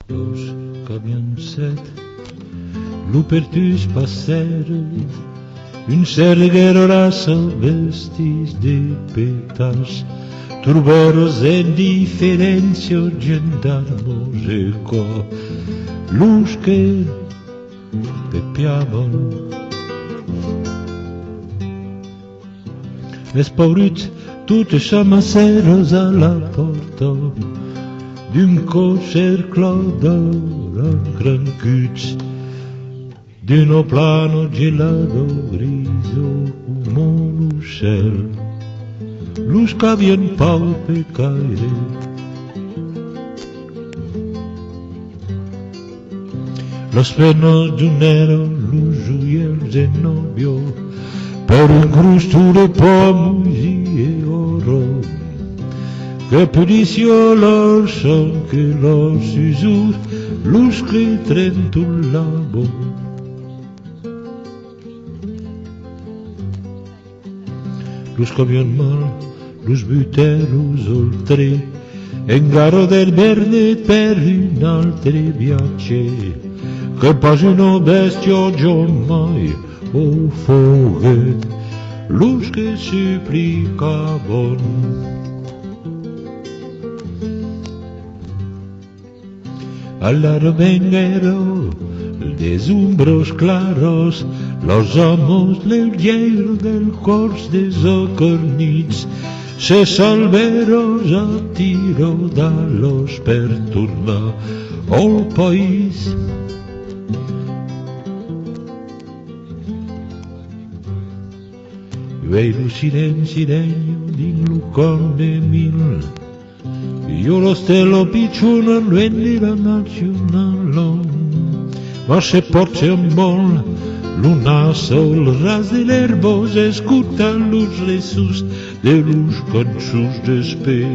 Los camioncettes, l'opertus passèrent, un serguero raça vestis de petas, turberos en diferencio gendarmos e co, lus che pepiavano. Les pauvres toutes chamasseros à la porta d'un cocher clodor ancrancuts d'un plano gelado griso como l'ucel luz qu'havien palpe caire los penos d'un ero luz juiels en novio per un grusto de pomos e oro que purició los son que los usus luz que trentulabo luz cavian mal luz buteros oltre en garo del verde per un altre viace che pagino bestio giorn mai o foguet luz que suplicabon al desumbros claros, los amos leyeron del cors desocornits, se salveros a tiro da los perturba al país. Veilo silencio din lucón de mil, io lo stelo picciuno vendeva nazionale, ma se porce un bol, luna sol ras de l'herbos escuta los resus de luz con sus despés.